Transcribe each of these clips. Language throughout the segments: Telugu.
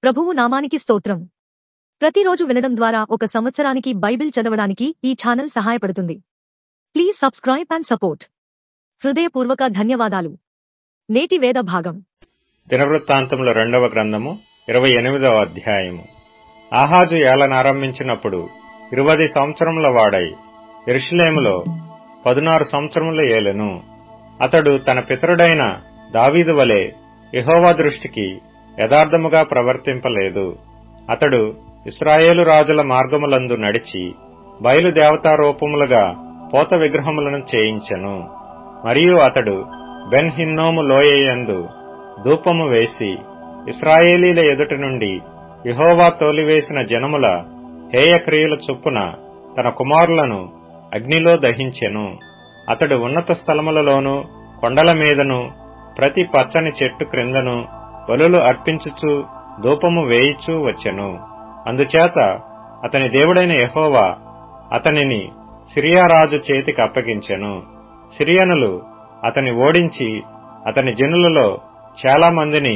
ప్రభువు నామానికి స్తోత్రం. ప్రతిరోజు వినడం ద్వారా ఒక సంవత్సరానికి బైబిల్ చదవడానికి ఈ ఛానల్ సహాయపడుతుంది. Please subscribe and support. హృదయపూర్వక ధన్యవాదాలు. నేటి వేద భాగం దినవృత్తాంతముల 2వ గ్రంథము 28వ అధ్యాయము. ఆహాజు ఏలనారంభించినప్పుడు 20 సంవత్సరముల వాడై యెరూషలేములో 16 సంవత్సరములు ఏలెను. అతడు తన పితరుడైన దావీదు వలె యెహోవా దృష్టికి యథార్థముగా ప్రవర్తింపలేదు. అతడు ఇశ్రాయేలు రాజుల మార్గములందు నడిచి బయలు దేవతారూపములుగా పోత విగ్రహములను చేయించెను. మరియు అతడు బెన్ హిన్నోము లోయయందు ధూపము వేసి ఇశ్రాయేలీల ఎదుటి నుండి యెహోవా తోలివేసిన జనముల హేయక్రియల చొప్పున తన కుమారులను అగ్నిలో దహించెను. అతడు ఉన్నత స్థలములలోనూ కొండల మీదను ప్రతి పచ్చని చెట్టు క్రిందను బలులు అర్పించుచు ధూపము వేయిచూ వచ్చెను. అందుచేత అతని దేవుడైన యెహోవా అతనిని సిరియా రాజు చేతికి అప్పగించెను. సిరియనులు అతని ఓడించి అతని జనులలో చాలా మందిని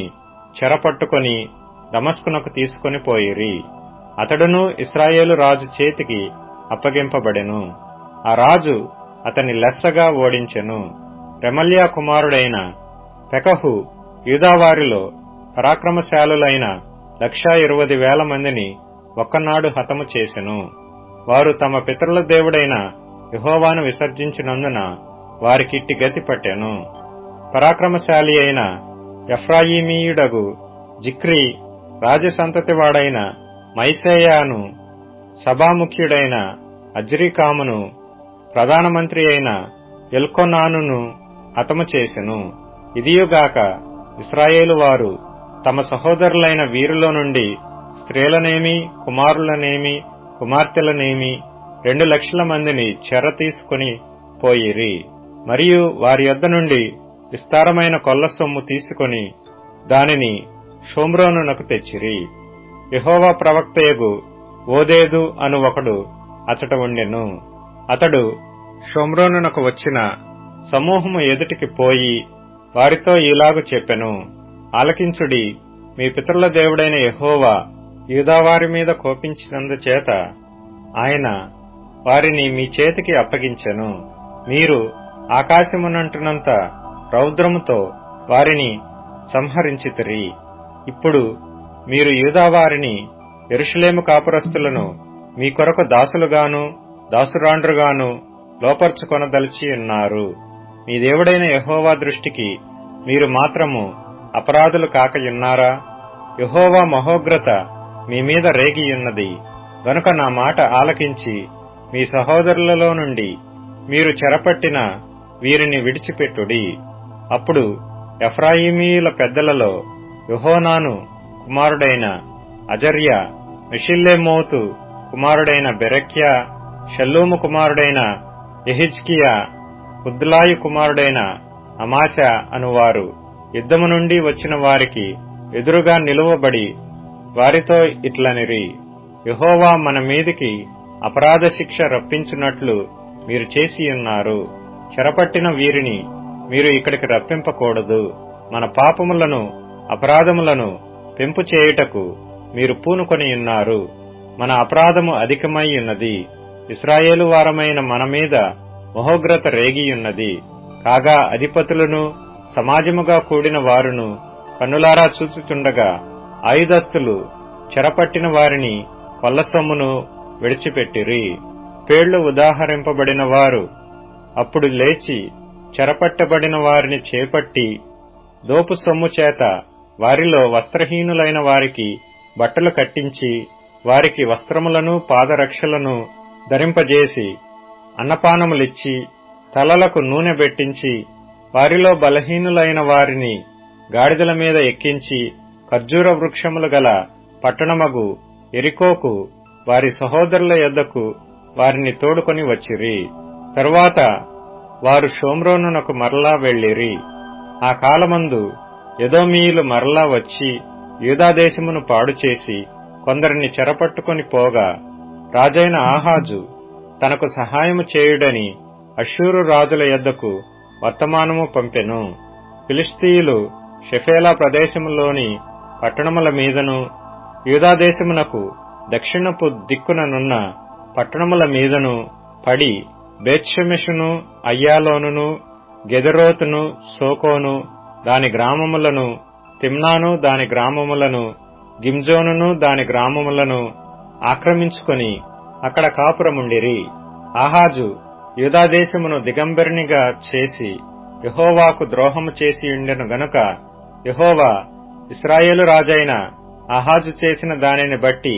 చెరపట్టుకొని దమస్కునకు తీసుకొని పోయిరి. అతడును ఇశ్రాయేలు రాజు చేతికి అప్పగింపబడెను. ఆ రాజు అతని లెస్సగా ఓడించెను. రెమల్యా కుమారుడైన పెకహు యూదావారిలో పరాక్రమశాలులైన 120,000 మందిని ఒక్కనాడు హతము చేసెను. వారు తమ పితరుల దేవుడైన యెహోవాను విసర్జించినందున వారికిట్టి గతి పట్టెను. పరాక్రమశాలి అయిన ఎఫ్రాయిమీయుడగు జిక్రీ, రాజసంతతివాడైన మైసేయాను, సభాముఖ్యుడైన అజ్రికామును, ప్రధానమంత్రి అయిన ఎల్కొనానును హతము చేసెను. ఇదియుగాక ఇశ్రాయేలు వారు తమ సహోదరులైన వీరిలో నుండి స్త్రీలనేమి, కుమారులనేమి, కుమార్తెలనేమి 2 లక్షల మందిని చెర తీసుకుని పోయిరి. మరియు వారి యొద్ద నుండి విస్తారమైన కొల్ల సొమ్ము తీసుకొని దానిని షోమ్రోనునకు తెచ్చిరి. యెహోవా ప్రవక్తయగు ఓదేదు అను ఒకడు అచట ఉండెను. అతడు షోమ్రోనునకు వచ్చిన సమూహము ఎదుటికి పోయి వారితో ఇలాగు చెప్పెను: ఆలకించుడి. మీ పితరుల దేవుడైన యెహోవా యూదావారి మీద కోపించినందుచేత ఆయన వారిని మీ చేతికి అప్పగించెను. మీరు ఆకాశమునంటున్నంత రౌద్రముతో వారిని సంహరించితిరి. ఇప్పుడు మీరు యూదావారిని, యెరూషలేము కాపురస్తులను మీ కొరకు దాసులుగాను దాసురాండ్రుగాను లోపర్చుకొనదలిచి ఉన్నారు. మీ దేవుడైన యెహోవా దృష్టికి మీరు మాత్రము అపరాధులు కాకయున్నారా? యెహోవా మహోగ్రత మీ మీద రేగియున్నది గనుక నా మాట ఆలకించి మీ సహోదరులలో నుండి మీరు చెరపట్టిన వీరిని విడిచిపెట్టుడి. అప్పుడు ఎఫ్రాయిమీయుల పెద్దలలో యోహానాను కుమారుడైన అజర్యా, మెషిల్లెమోతు కుమారుడైన బెరెక్యా, షల్లూము కుమారుడైన యెహిజ్కియా, ఉద్లాయి కుమారుడైన అమాశా అనువారు యుద్ధము నుండి వచ్చిన వారికి ఎదురుగా నిలువబడి వారితో ఇట్లనిరి: యెహోవా మన మీదికి అపరాధ శిక్ష రప్పించున్నట్లు మీరు చేసియున్నారు. చెరపట్టిన వీరిని మీరు ఇక్కడికి రప్పింపకూడదు. మన పాపములను అపరాధములను పెంపు చేయుటకు మీరు పూనుకొనియున్నారు. మన అపరాధము అధికమై ఉన్నది. ఇశ్రాయేలు వారమైన మన మీద మహోగ్రత రేగియున్నది. కాగా అధిపతులను సమాజముగా కూడిన వారును కన్నులారా చూచుచుండగా ఆయుధస్తులు చెరపట్టిన వారిని కొల్లసొమ్మును విడిచిపెట్టిరి. పేళ్లు ఉదాహరింపబడిన వారు అప్పుడు లేచి చెరపట్టబడిన వారిని చేపట్టి దోపు సొమ్ము చేత వారిలో వస్త్రహీనులైన వారికి బట్టలు కట్టించి వారికి వస్త్రములను పాదరక్షలను ధరింపజేసి అన్నపానములిచ్చి తలలకు నూనె బెట్టించి వారిలో బలహీనులైన వారిని గాడిదల మీద ఎక్కించి ఖర్జూర వృక్షములు గల పట్టణమగు యెరికోకు వారి సహోదరుల యొద్దకు వారిని తోడుకొని వచ్చిరి. తరువాత వారు షోమ్రోనునకు మరలా వెళ్లిరి. ఆ కాలమందు ఎదోమీయులు మరలా వచ్చి యూదాదేశమును పాడుచేసి కొందరిని చెరపట్టుకొని పోగా రాజైన ఆహాజు తనకు సహాయము చేయుడని అష్షూరు రాజుల యొద్దకు వర్తమానము పంపెను. ఫిలిష్తీయులు షెఫేలా ప్రదేశములోని పట్టణముల మీదను యూదాదేశమునకు దక్షిణపు దిక్కుననున్న పట్టణముల మీదను పడి బేత్షెమెషును, అయ్యాలోనును, గెదెరోతును, సోకోను దాని గ్రామములను, తిమ్నాను దాని గ్రామములను, గిమ్జోనును దాని గ్రామములను ఆక్రమించుకొని అక్కడ కాపురముండిరి. ఆహాజు యూదాదేశమును దిగంబరినిగా చేసి యెహోవాకు ద్రోహము చేసియుండెను గనుక యెహోవా ఇశ్రాయేలు రాజైన ఆహాజు చేసిన దానిని బట్టి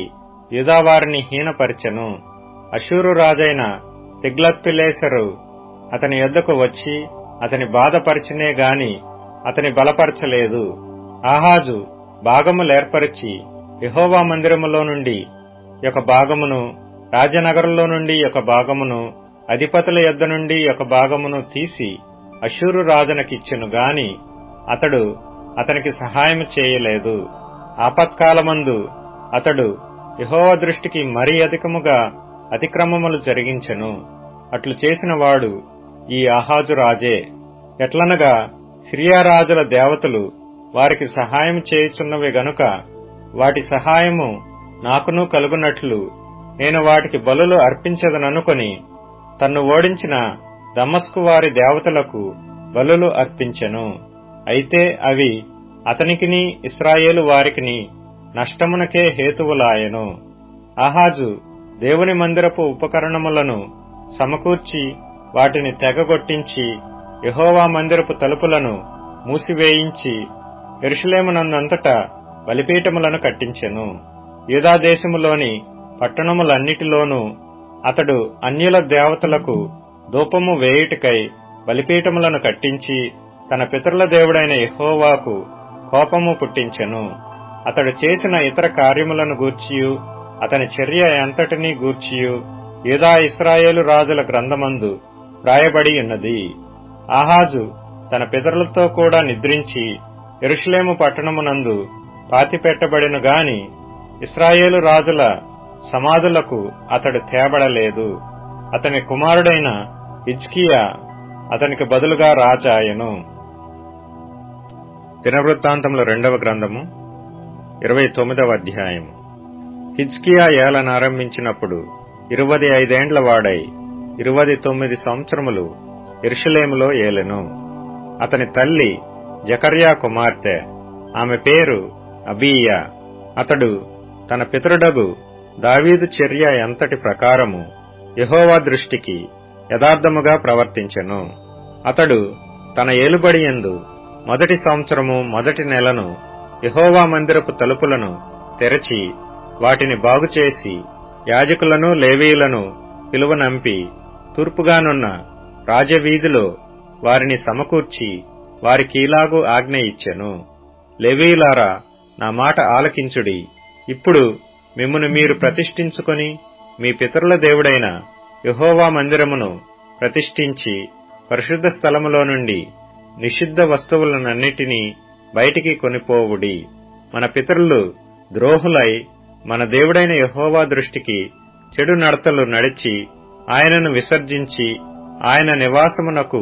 యూదావారిని హీనపరచెను. అషూరు రాజైన తిగ్లత్పిలేసరు అతని యొద్దకు వచ్చి అతని బాధపరిచినే గాని అతని బలపరచలేదు. ఆహాజు భాగములేర్పరిచి యెహోవా మందిరములో నుండి ఒక భాగమును, రాజనగరులో నుండి ఒక భాగమును, అధిపతుల యొద్ద నుండి ఒక భాగమును తీసి అషూరు రాజునకిచ్చెను గాని అతడు అతనికి సహాయము చేయలేదు. ఆపత్కాలమందు అతడు యెహోవా దృష్టికి మరీ అధికముగా అతిక్రమములు జరిగించెను. అట్లు చేసిన వాడు ఈ ఆహాజు రాజే. ఎట్లనగా సిరియా రాజుల దేవతలు వారికి సహాయం చేయుచున్నవి గనుక వాటి సహాయము నాకును కలుగునట్లు నేను వాటికి బలులు అర్పించదననుకొని తన్ను ఓడించిన దమస్కు వారి దేవతలకు బలులు అర్పించెను. అయితే అవి అతనికిని ఇశ్రాయేలు వారికిని నష్టమునకే హేతువులాయెను. ఆహాజు దేవుని మందిరపు ఉపకరణములను సమకూర్చి వాటిని తెగగొట్టించి యెహోవా మందిరపు తలుపులను మూసివేయించి యెరూషలేమునందంతటా బలిపీఠములను కట్టించెను. యూదాదేశములోని పట్టణములన్నిటిలోనూ అతడు అన్యుల దేవతలకు ధూపము వేయుటకై బలిపీఠములను కట్టించి తన పితరుల దేవుడైన యెహోవాకు కోపము పుట్టించెను. అతడు చేసిన ఇతర కార్యములను గూర్చియు అతని చర్య ఎంతటినీ గూర్చియు యూదా ఇశ్రాయేలు రాజుల గ్రంథమందు వ్రాయబడి ఉన్నది. ఆహాజు తన పితరులతో కూడా నిద్రించి యెరూషలేము పట్టణమునందు పాతిపెట్టబడిన గాని ఇశ్రాయేలు రాజుల సమాధులకు అతడు తేబడలేదు. అతని కుమారుడైన హిజ్కియా అతనికి బదులుగా రాజాయెను. దినవృత్తాంతముల 2వ గ్రంథము 29వ అధ్యాయము. హిజ్కియా ఏలనారంభించినప్పుడు 25 ఏండ్ల వాడై 29 సంవత్సరములు యెరూషలేములో ఏలెను. అతని తల్లి జకర్యా కుమార్తె, ఆమె పేరు అబీయా. అతడు తన పితరుడగు దావీదు చర్య ఎంతటి ప్రకారము యెహోవా దృష్టికి యథార్థముగా ప్రవర్తించెను. అతడు తన ఏలుబడియందు మొదటి సంవత్సరము మొదటి నెలను యెహోవా మందిరపు తలుపులను తెరచి వాటిని బాగుచేసి యాజకులను లేవీయులను పిలువనంపి తూర్పుగానున్న రాజవీధిలో వారిని సమకూర్చి వారికీలాగు ఆజ్ఞ ఇచ్చెను. లేవీయులారా, నా మాట ఆలకించుడి. ఇప్పుడు మిమ్మును మీరు ప్రతిష్ఠించుకొని మీ పితరుల దేవుడైన యెహోవా మందిరమును ప్రతిష్ఠించి పరిశుద్ధ స్థలములో నుండి నిషిద్ధ వస్తువులనన్నిటినీ బయటికి కొనిపోవుడి. మన పితరులు ద్రోహులై మన దేవుడైన యెహోవా దృష్టికి చెడు నడతలు నడిచి ఆయనను విసర్జించి ఆయన నివాసమునకు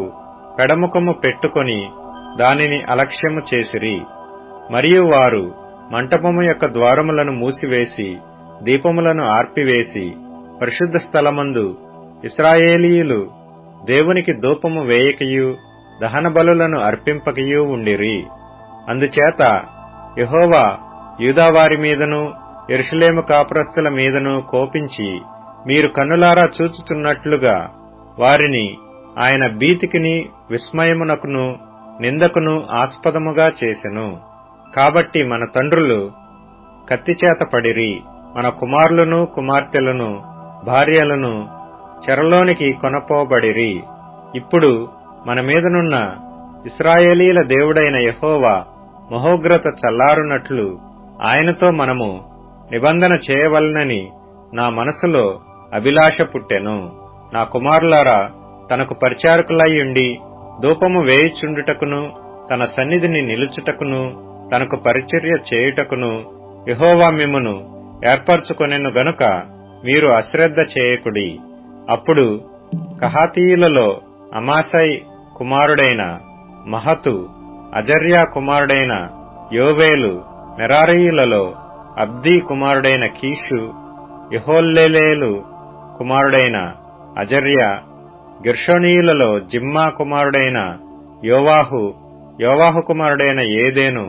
పెడముఖము పెట్టుకొని దానిని అలక్ష్యము చేసిరి. మరియు వారు మంటపము యొక్క ద్వారములను మూసివేసి దీపములను ఆర్పివేసి పరిశుద్ధ స్థలమందు ఇశ్రాయేలీయులు దేవునికి ధూపము వేయకయు దహన బలులను అర్పింపకయూ ఉండిరి. అందుచేత యెహోవా యూదావారి మీదను యెరూషలేము కాపురస్తుల మీదను కోపించి మీరు కన్నులారా చూచుతున్నట్లుగా వారిని ఆయన భీతికిని విస్మయమునకును నిందకును ఆస్పదముగా చేసెను. కాబట్టి మన తండ్రులు కత్తిచేత పడిరి, మన కుమారులను కుమార్తెలను భార్యలను చెరలోనికి కొనపోబడిరి. ఇప్పుడు మన మీదనున్న ఇశ్రాయేలీల దేవుడైన యెహోవా మహోగ్రత చల్లారునట్లు ఆయనతో మనము నిబంధన చేయవలనని నా మనసులో అభిలాష పుట్టెను. నా కుమారులారా, తనకు పరిచారకులయ్యుండి ధూపము వేయుచుండుటకును తన సన్నిధిని నిలుచుటకును తనకు పరిచర్య చేయుటకును యెహోవా మిమ్మును ఏర్పరచుకొనెను గనుక మీరు అశ్రద్ధ చేయకుడి. అప్పుడు కహాతీయులలో అమాసై కుమారుడైన మహతు, అజర్యా కుమారుడైన యోవేలు, మెరారీయులలో అబ్దీ కుమారుడైన కీషు, యెహోల్లెలేలు కుమారుడైన అజర్య, గెర్షోనీయులలో జిమ్మా కుమారుడైన యోవాహు, యోవాహు కుమారుడైన ఏదేను,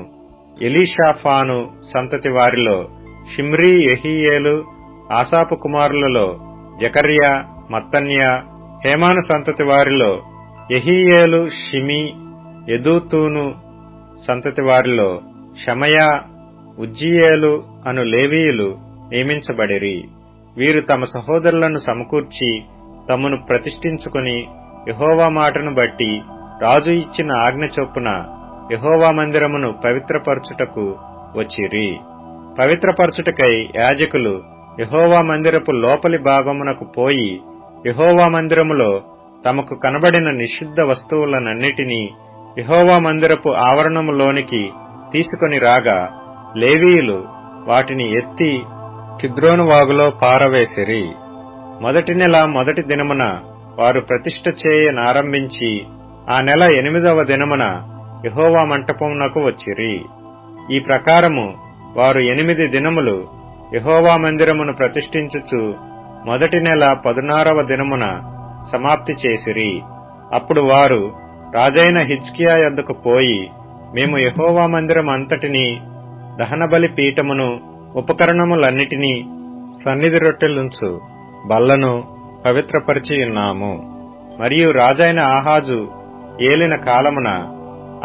ఎలీషాఫాను సంతతి వారిలో షిమ్రీ, యెహీయేలు, ఆసాపు కుమారులలో జకర్యా, మత్తన్య, హేమాను సంతతి వారిలో యెహీయేలు, షిమి, యెదూతూను సంతతి వారిలో షమయా, ఉజ్జీయేలు అను లేవీయులు నియమించబడిరి. వీరు తమ సహోదరులను సమకూర్చి తమను ప్రతిష్ఠించుకుని యెహోవా మాటను బట్టి రాజు ఇచ్చిన ఆజ్ఞ చొప్పున యెహోవా మందిరమును పవిత్రపరచుటకు వచ్చిరి. పవిత్రపరచుటకై యాజకులు యెహోవా మందిరపు లోపలి భాగమునకు పోయి యెహోవా మందిరములో తమకు కనబడిన నిషిద్ధ వస్తువులనన్నిటినీ యెహోవా మందిరపు ఆవరణములోనికి తీసుకొని రాగా లేవీయులు వాటిని ఎత్తి కిద్రోను వాగులో పారవేసిరి. మొదటి నెల మొదటి దినమున వారు ప్రతిష్ఠ చేయనారంభించి ఆ నెల 8వ దినమున యెహోవా మంటపమునకు వచ్చిరి. ఈ ప్రకారము వారు 8 దినములు యెహోవా మందిరమును ప్రతిష్ఠించుచు మొదటి నెల 16వ దినమున సమాప్తి చేసిరి. అప్పుడు వారు రాజైన హిజ్కియా యొద్దకు పోయి, మేము యెహోవా మందిరం అంతటినీ, దహనబలి పీఠమును, ఉపకరణములన్నిటినీ, సన్నిధి రొట్టెలుంచు బల్లను పవిత్రపరిచి ఉన్నాము. మరియు రాజైన ఆహాజు ఏలిన కాలమున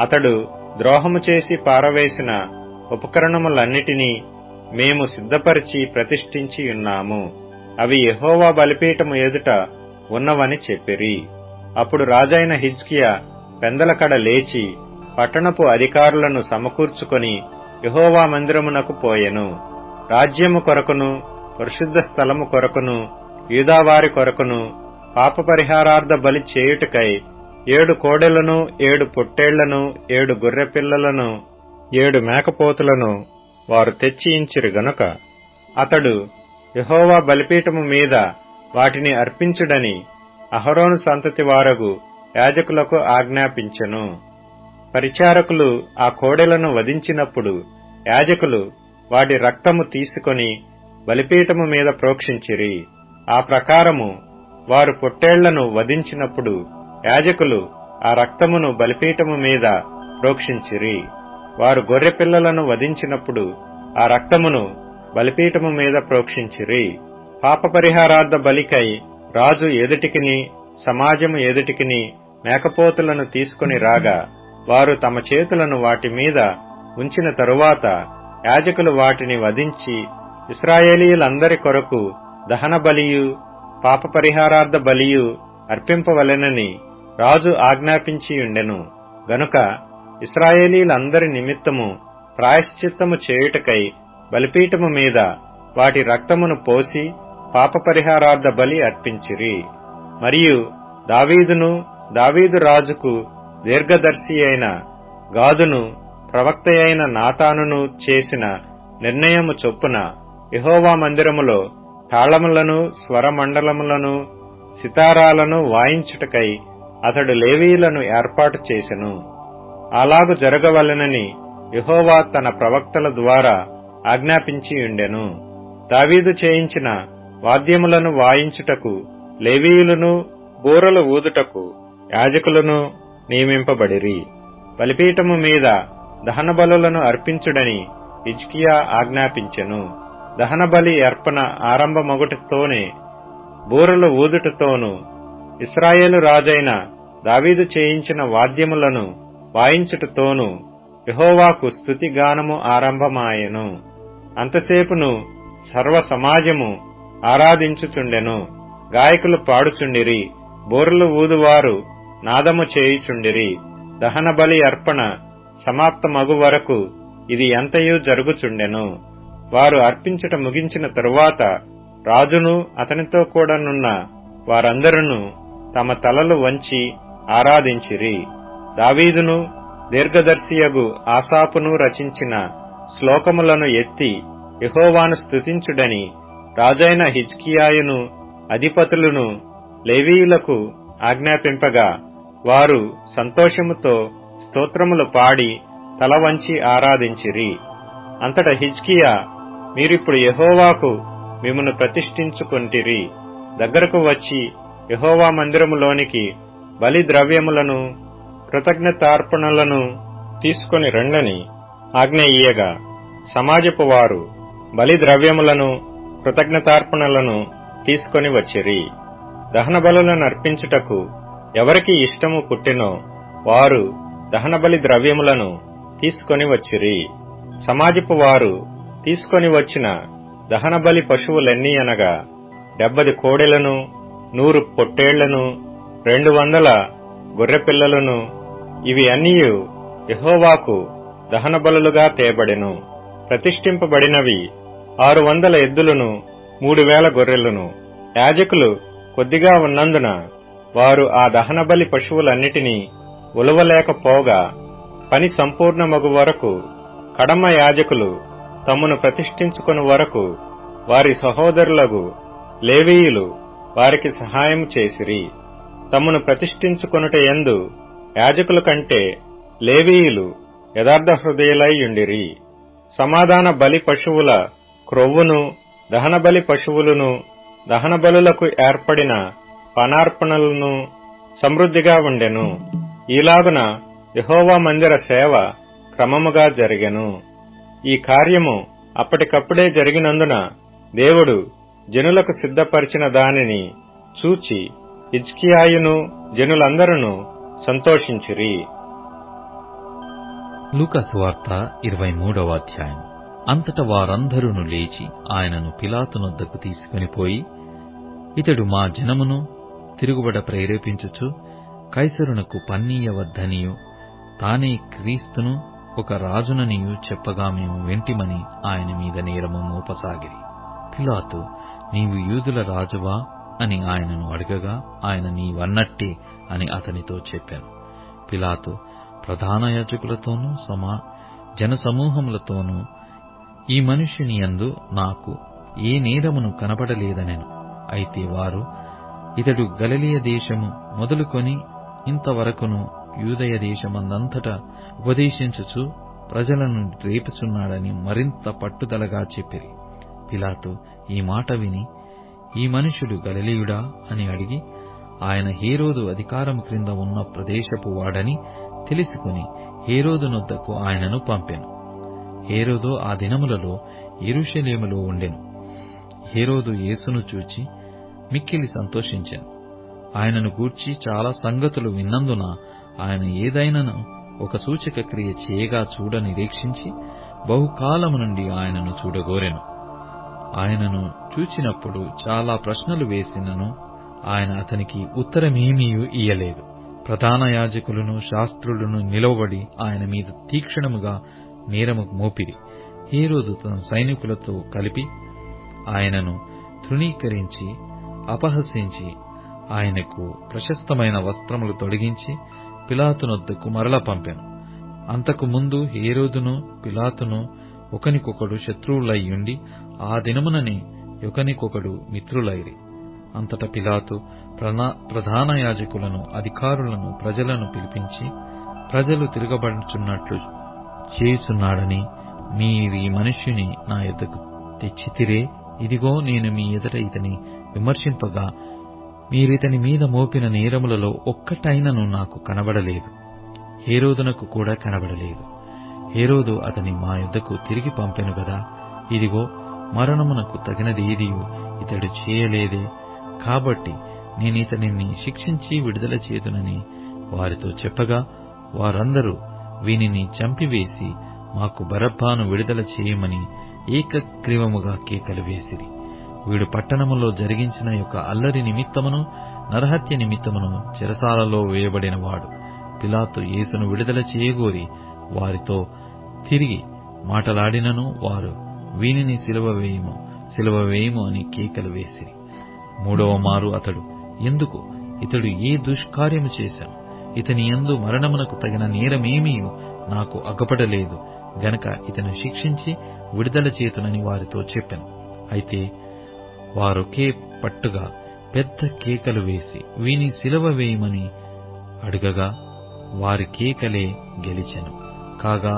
అతడు ద్రోహము చేసి పారవేసిన ఉపకరణములన్నిటినీ మేము సిద్ధపరిచి ప్రతిష్ఠించి ఉన్నాము. అవి యెహోవా బలిపీఠము ఎదుట ఉన్నవని చెప్పిరి. అప్పుడు రాజైన హిజ్కియా పెందలకడ లేచి పట్టణపు అధికారులను సమకూర్చుకొని యెహోవా మందిరమునకు పోయెను. రాజ్యము కొరకును, పరిశుద్ధ స్థలము కొరకును, యూదావారి కొరకును పాపపరిహారార్థ బలి చేయుటకై 7 కోడెలను, 7 పొట్టేళ్లను, 7 గొర్రెపిల్లలను, 7 మేకపోతులను వారు తెచ్చియించిరి గనుక అతడు యెహోవా బలిపీఠము మీద వాటిని అర్పించుడని అహరోను సంతతి వారగు యాజకులకు ఆజ్ఞాపించెను. పరిచారకులు ఆ కోడెలను వధించినప్పుడు యాజకులు వాటి రక్తము తీసుకొని బలిపీఠము మీద ప్రోక్షించిరి. ఆ ప్రకారము వారు పొట్టేళ్లను వధించినప్పుడు యాజకులు ఆ రక్తమును బలిపీఠము మీద ప్రోక్షించిరి. వారు గొర్రెపిల్లలను వధించినప్పుడు ఆ రక్తమును బలిపీఠము మీద ప్రోక్షించిరి. పాపపరిహారార్థ బలికై రాజు ఎదుటికిని, సమాజము ఎదుటికిని మేకపోతులను తీసుకుని రాగా వారు తమ చేతులను వాటి మీద ఉంచిన తరువాత యాజకులు వాటిని వధించి ఇశ్రాయేలీయులందరి కొరకు దహన బలియు, పాపపరిహారార్థ బలియు అర్పింపవలెనని రాజు ఆజ్ఞాపించియుండెను. గనుక ఇశ్రాయేలీయులందరి నిమిత్తము ప్రాయశ్చిత్తము చేయుటకై బలిపీఠము మీద వాటి రక్తమును పోసి పాపపరిహారార్థ బలి అర్పించిరి. మరియు దావీదును, దావీదు రాజుకు దీర్ఘదర్శి అయిన గాదును, ప్రవక్త అయిన నాతానును చేసిన నిర్ణయము చొప్పున యెహోవా మందిరములో తాళములను, స్వరమండలములను, సితారాలను వాయించుటకై అతడు లేవీయులను ఏర్పాటు చేసెను. అలాగు జరగవలెనని యెహోవా తన ప్రవక్తల ద్వారా ఆజ్ఞాపించియుండెను. దావీదు చేయించిన వాద్యములను వాయించుటకు లేవీయులను, బూరలు ఊదుటకు యాజకులను నియమింపబడిరి. బలిపీఠము మీద దహనబలులను అర్పించుడని హిజ్కియా ఆజ్ఞాపించెను. దహనబలి అర్పణ ఆరంభమొగటితోనే బూరలు ఊదుటతోనూ ఇశ్రాయేలు రాజైన దావీదు చేయించిన వాద్యములను వాయించుటతోనూ యెహోవాకు స్తుతిగానము ఆరంభమాయెను. అంతసేపును సర్వ సమాజము ఆరాధించుచుండెను. గాయకులు పాడుచుండిరి, బూరలు ఊదువారు నాదము చేయుచుండిరి. దహన బలి అర్పణ సమాప్తమగు వరకు ఇది ఎంతయూ జరుగుచుండెను. వారు అర్పించుట ముగించిన తరువాత రాజును అతనితో కూడానున్న వారందరూ తమ తలలు వంచి ఆరాధించిరి. దావీదును, దీర్ఘదర్శియగు ఆసాపును రచించిన శ్లోకములను ఎత్తి యెహోవాను స్తుతించుడని రాజైన హిజ్కియాయును, అధిపతులను లేవీయులకు ఆజ్ఞాపింపగా వారు సంతోషముతో స్తోత్రములు పాడి తల వంచి ఆరాధించిరి. అంతట హిజ్కియా మీరిప్పుడు యెహోవాకు మిమ్మును ప్రతిష్ఠించుకొంటిరి. దగ్గరకు వచ్చి యెహోవా మందిరములోనికి బలి ద్రవ్యములను కృతజ్ఞతార్పణలను తీసుకొని రండని ఆజ్ఞ ఇయ్యగా, సమాజపు వారు బలి ద్రవ్యములను కృతజ్ఞతార్పణలను తీసుకొని వచ్చిరి. దహన బలులను అర్పించుటకు ఎవరికి ఇష్టము పుట్టెనో వారు దహనబలి ద్రవ్యములను తీసుకొని వచ్చిరి. సమాజపు వారు తీసుకొని వచ్చిన దహనబలి పశువులెన్ని అనగా 70 కోడెలను, 100 పొట్టేళ్లను, 200 గొర్రెపిల్లలను. ఇవి అన్నియు యెహోవాకు దహనబలులుగా తేబడెను. ప్రతిష్ఠింపబడినవి 600 ఎద్దులను, 3000 గొర్రెలను. యాజకులు కొద్దిగా ఉన్నందున వారు ఆ దహనబలి పశువులన్నిటినీ ఉలవలేకపోగా, పని సంపూర్ణమగు వరకు కడమ యాజకులు తమను ప్రతిష్ఠించుకొను వరకు వారి సహోదరులగు లేవీయులు వారికి సహాయము చేసిరి. తమను ప్రతిష్ఠించుకొనుట యందు యాజకుల కంటే లేవీయులు యథార్థ హృదయులై యుండిరి. సమాధాన బలి పశువుల క్రొవ్వును, దహనబలి పశువులను, దహనబలులకు ఏర్పడిన పానార్పణలను సమృద్ధిగా ఉండెను. ఈలాగున యెహోవా మందిర సేవ క్రమముగా జరిగెను. ఈ కార్యము అప్పటికప్పుడే జరిగినందున దేవుడు జనులకు సిద్ధపరిచిన దానిని చూచి హిజ్కియాయును జనులందరూ సంతోషించిరి. లూకా సువార్త 23వ అధ్యాయం. అంతట వారందరూ లేచి ఆయనను పిలాతు నొద్దకు తీసుకునిపోయి, ఇతడు మా జనమును తిరుగుబడ ప్రేరేపించుచు కైసరునకు పన్నీయవద్దనియు తానే క్రీస్తును ఒక రాజుననియు చెప్పగా మేము వింటిమని ఆయన మీద నేరము మోపసాగిరి. పిలాతు, నీవు యూదుల రాజువా అని ఆయనను అడగగా, ఆయన నీవన్నట్టే అని అతనితో చెప్పాను. పిలాతు ప్రధాన యాజకులతోనూ జనసమూహములతోనూ ఈ మనుష్యుని యందు నాకు ఏ నేరమును కనబడలేదనెను. అయితే వారు, ఇతడు గలిలయ దేశము మొదలుకొని ఇంతవరకును యూదయ దేశమందంతటా ఉపదేశించుచు ప్రజలను రేపుచున్నాడని మరింత పట్టుదలగా చెప్పిరి. పిలాతు ఈ మాట విని, ఈ మనుష్యుడు గలిలయుడా అని అడిగి, ఆయన హేరోదు అధికారము క్రింద ఉన్న ప్రదేశపు వాడని తెలుసుకుని హేరోదు నొద్దకు ఆయనను పంపెను. హేరోదు ఆ దినములలో యెరూషలేములో ఉండెను. హేరోదు యేసును చూచి మిక్కిలి సంతోషించెను. ఆయనను గూర్చి చాలా సంగతులు విన్నందున ఆయన ఏదైనను ఒక సూచక క్రియ చేయగా చూడ నిరీక్షించి బహుకాలము నుండి ఆయనను చూడగోరెను. ఆయనను చూచినప్పుడు చాలా ప్రశ్నలు వేసినను ఆయన అతనికి ఉత్తరమేమీయూ ఇయ్యలేదు. ప్రధాన యాజకులను శాస్త్రులను నిలవబడి ఆయన మీద తీక్షణముగా నేరము మోపిరి. హేరోదు తన సైనికులతో కలిపి ఆయనను తృణీకరించి అపహసించి ఆయనకు ప్రశస్తమైన వస్త్రములు తొడిగించి పిలాతునొద్దకు మరల పంపెను. అంతకు ముందు హేరోదును పిలాతును ఒకనికొకడు శత్రువులయ్యుండి ఆ దినముననే ఒకనికొకడు మిత్రులైరి. అంతట పిలాతు ప్రధాన యాజకులను, అధికారులను, ప్రజలను పిలిపించి, ప్రజలు తిరగబడుచున్నట్లు చేయుచున్నాడని మీరీ మనుష్యుని నా యొద్దకు తెచ్చితిరే. ఇదిగో నేను మీ ఎదుట ఇతని విమర్శింపగా మీరితని మీద మోపిన నేరములలో ఒక్కటైనను నాకు కనబడలేదు, హేరోదునకు కూడా కనబడలేదు. హేరోదు అతని మా యొద్దకు తిరిగి పంపెను గదా. ఇదిగో మరణమునకు తగినదేదియు ఇతడు చేయలేదే. కాబట్టి నేనితనిని శిక్షించి విడుదల చేతునని వారితో చెప్పగా, వారందరూ వీనిని చంపివేసి మాకు బరబ్బను విడుదల చేయమని ఏకగ్రీవముగా కేకలు వేసిరి. వీడు పట్టణములో జరిగించిన యొక్క అల్లరి నిమిత్తమును నరహత్య నిమిత్తమును చెరసాలలో వేయబడినవాడు. పిలాతు యేసును విడుదల చేయగోరి వారితో తిరిగి మాటలాడినను వారు వీనిని సిలువ వేయము అని కేకలు వేసిరి. మూడవ మారు అతడు, ఎందుకు ఇతడు ఏ దుష్కార్యము చేశాను? ఇతని యందు మరణమునకు తగిన నేరమేమీయు నాకు అగ్గపడలేదు గనక ఇతను శిక్షించి విడుదల చేతునని వారితో చెప్పాను. అయితే వారొకే పట్టుగా పెద్ద కేకలు వేసి వీని సిలువ వేయమని అడుగగా వారి కేకలే గెలిచెను. కాగా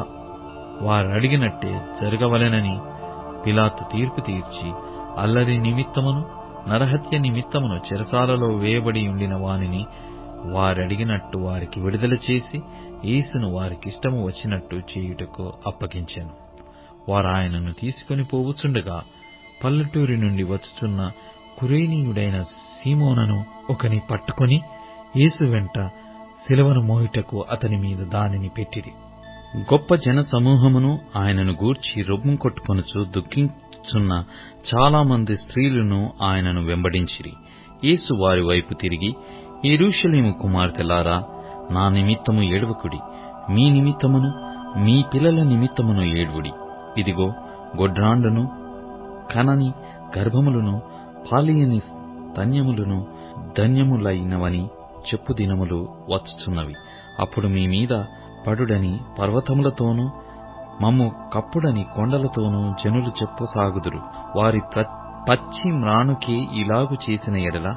వారడిగినట్టే జరగవలెనని పిలాతు తీర్పు తీర్చి అల్లరి నిమిత్తమును నరహత్య నిమిత్తమును చెరసాలలో వేయబడి ఉండిన వానిని వారడిగినట్టు వారికి విడుదల చేసి యేసును వారికిష్టము వచ్చినట్టు చేయుటకు అప్పగించెను. వారాయనను తీసుకుని పోవుచుండగా పల్లెటూరి నుండి వచ్చుచున్న కురేనీయుడైన సీమోనను ఒకని పట్టుకొని యేసు వెంట శిలువను మోయుటకు అతని మీద దానిని పెట్టిరి. గొప్ప జన సమూహమును ఆయనను గూర్చి రొమ్ము కొట్టుకొనుచు దుఃఖించుచున్న చాలా మంది స్త్రీలను ఆయనను వెంబడించిరి. యేసు వారి వైపు తిరిగి, యెరూషలేము కుమార్తెలారా, నా నిమిత్తము ఏడవకుడి, మీ నిమిత్తమును మీ పిల్లల నిమిత్తమును ఏడ్వుడి. ఇదిగో, గొడ్రాండును కనని గర్భములను పాలియని స్తన్యములను ధన్యములైనవని చెప్పు దినములు వచ్చుచున్నవి. అప్పుడు మీ మీద పడుడని పర్వతములతోనూ మమ్ము కప్పుడని కొండలతోనూ జనులు చెప్పసాగుదురు. వారి పచ్చి మ్రానుకే ఇలాగు చేసిన ఎడల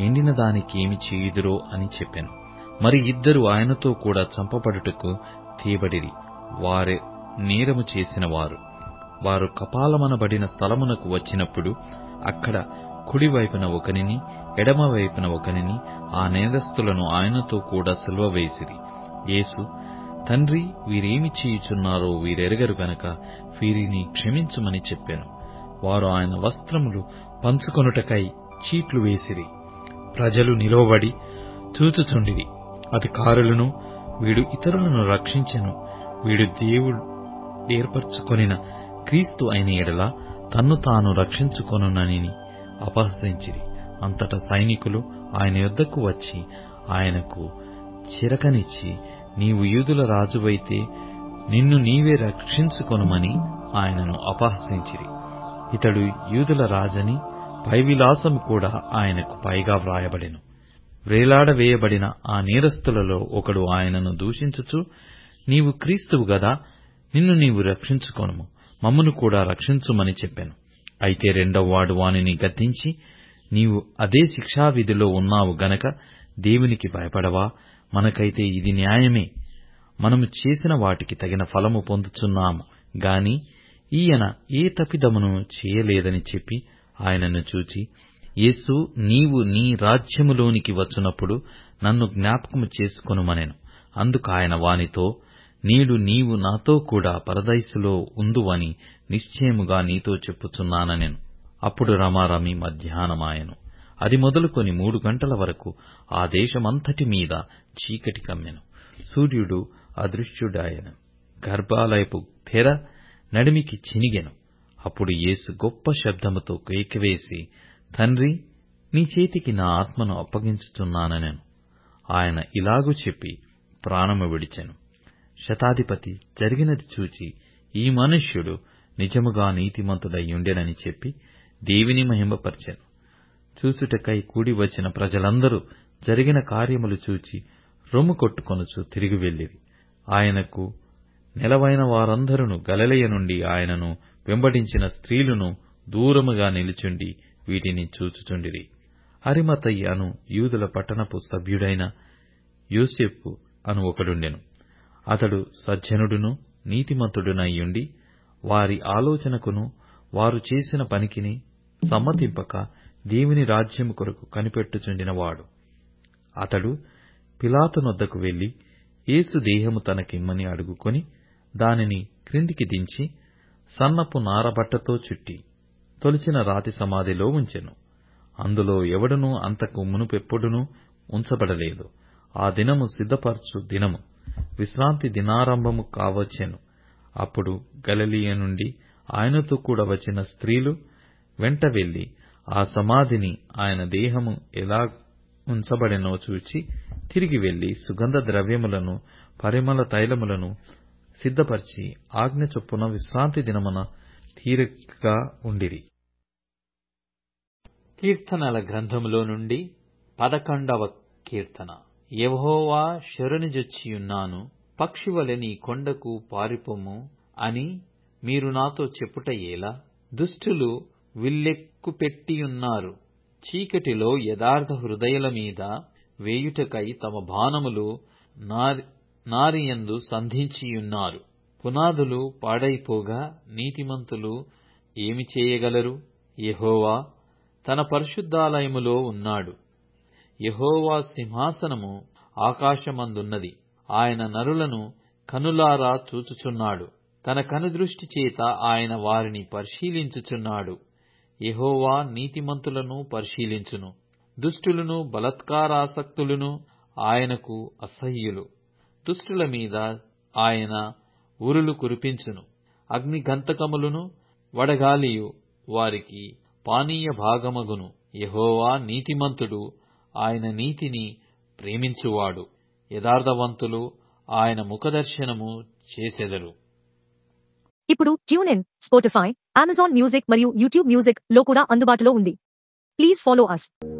ఎండిన దానికేమి చేయుదురో అని చెప్పెను. మరి ఇద్దరు ఆయనతో కూడా చంపబడుటకు తేబడిరి. వారే నేరము చేసిన వారు. వారు కపాలమనబడిన స్థలమునకు వచ్చినప్పుడు అక్కడ కుడివైపున ఒకనిని ఎడమవైపున ఒకనిని ఆ నేరస్తులను ఆయనతో కూడా సిలువ వేసిరి. యేసు, తండ్రి, వీరేమి చేయుచున్నారో వీరెరగరు గనక వీరిని క్షమించుమని చెప్పాను. వారు ఆయన వస్త్రములు పంచుకొనుటకై చీట్లు వేసిరి. ప్రజలు నిలువబడి చూచుచుండిరి. అధికారులను, వీడు ఇతరులను రక్షించెను, వీడు దేవుడు ఏర్పరచుకొనిన క్రీస్తు అయిన ఎడల తన్ను తాను రక్షించుకొనునని అపహసించిరి. అంతటా సైనికులు ఆయన యొద్దకు వచ్చి ఆయనకు చిరకనిచ్చి, నీవు యూదుల రాజువైతే నిన్ను నీవే రక్షించుకొనుమని ఆయనను అపహసించిరి. ఇతడు యూదుల రాజని పైవిలాసము కూడా ఆయనకు పైగా వ్రాయబడెను. వ్రేలాడవేయబడిన ఆ నేరస్తులలో ఒకడు ఆయనను దూషించుచు, నీవు క్రీస్తువు గదా, నిన్ను నీవు రక్షించుకొనుము, మమ్మును కూడా రక్షించుమని చెప్పాను. అయితే రెండవవాడు వానిని గద్దించి, నీవు అదే శిక్షావిధిలో ఉన్నావు గనక దేవునికి భయపడవా? మనకైతే ఇది న్యాయమే. మనము చేసిన వాటికి తగిన ఫలము పొందుచున్నాము గాని ఈయన ఏ తప్పిదమును చేయలేదని చెప్పి ఆయనను చూచి, యేసు, నీవు నీ రాజ్యములోనికి వచ్చునప్పుడు నన్ను జ్ఞాపకము చేసుకొనుమనెను. అందుకు ఆయన వానితో, నేడు నీవు నాతో కూడా పరదైసులో ఉందువని నిశ్చయముగా నీతో చెప్పుచున్నానెను. అప్పుడు రమారమి మధ్యాహ్నమాయెను. అది మొదలుకొని 3 గంటల వరకు ఆ దేశమంతటి మీద చీకటి కమ్మెను. సూర్యుడు అదృశ్యుడాయెను. గర్భాలయపు తెర నడిమికి చినిగెను. అప్పుడు యేసు గొప్ప శబ్దముతో కేకవేసి, తండ్రి, నీ చేతికి నా ఆత్మను అప్పగించుచున్నానెను. ఆయన ఇలాగు చెప్పి ప్రాణము విడిచెను. శతాధిపతి జరిగినది చూచి, ఈ మనుష్యుడు నిజముగా నీతిమంతుడయ్యుండెనని చెప్పి దేవుని మహిమపరచెను. చూచుటకై కూడి వచ్చిన ప్రజలందరూ జరిగిన కార్యములు చూచి రొమ్ము కొట్టుకొనుచు తిరిగి వెళ్ళిరి. ఆయనకు నెలవైన వారందరూ గలిలయ నుండి ఆయనను వెంబడించిన స్త్రీలను దూరముగా నిలుచుండి వీటిని చూచుచుండిరి. అరిమతయి అను యూదుల పట్టణపు సభ్యుడైన యోసేపు అను ఒకడుండెను. అతడు సజ్జనుడును నీతిమంతుడునయ్యుండి వారి ఆలోచనకును వారు చేసిన పనికిని సమ్మతింపక దేవుని రాజ్యము కొరకు కనిపెట్టుచుండినవాడు. అతడు పిలాతునొద్దకు వెళ్లి యేసు దేహము తనకిమ్మని అడుగుకొని దానిని క్రిందికి దించి సన్నపు నారబట్టతో చుట్టి తొలిచిన రాతి సమాధిలో ఉంచెను. అందులో ఎవడునూ అంతకు మునుపెప్పుడునూ ఉంచబడలేదు. ఆ దినము సిద్ధపరచు దినము, విశ్రాంతి దినారంభము కావచ్చెను. అప్పుడు గలిలయ నుండి ఆయనతో కూడా వచ్చిన స్త్రీలు వెంట వెళ్లి ఆ సమాధిని ఆయన దేహము ఎలా ఉంచబడెనో చూచి తిరిగి వెళ్లి సుగంధ ద్రవ్యములను పరిమళ తైలములను సిద్ధపరిచి ఆజ్ఞ చొప్పున విశ్రాంతి దినమున తీరికగా ఉండిరి. కీర్తనల గ్రంథములో నుండి 11వ కీర్తన. యెహోవా శరణుజొచ్చియున్నాను, పక్షివలె నీ కొండకు పారిపొమ్ము అని మీరు నాతో చెప్పుట ఏలా? దుష్టులు విల్లెక్కుపెట్టియున్నారు, చీకటిలో యథార్థ హృదయుల మీద వేయుటకై తమ బాణములు నారియందు సంధించియున్నారు. పునాదులు పాడైపోగా నీతిమంతులు ఏమి చేయగలరు? యెహోవా తన పరిశుద్ధాలయములో ఉన్నాడు. యెహోవా సింహాసనము ఆకాశమందున్నది. ఆయన నరులను కనులారా చూచుచున్నాడు. తన కనుదృష్టి చేత ఆయన వారిని పరిశీలించుచున్నాడు. యెహోవా నీతిమంతులను పరిశీలించును. దుష్టులను బలాత్కారాసక్తులను ఆయనకు అసహ్యులు. దుష్టుల మీద ఆయన ఉరులు కురిపించును. అగ్నిగంతకములను వడగాలియు వారికి పానీయ భాగమగును. యెహోవా నీతిమంతుడు, ఆయన నీతిని ప్రేమించువాడు. యథార్థవంతులు ఆయన ముఖదర్శనము చేసెదరు. ఇప్పుడు tune in, Spotify, Amazon music మరియు యూట్యూబ్ మ్యూజిక్ లో కూడా అందుబాటులో ఉంది. Please follow us.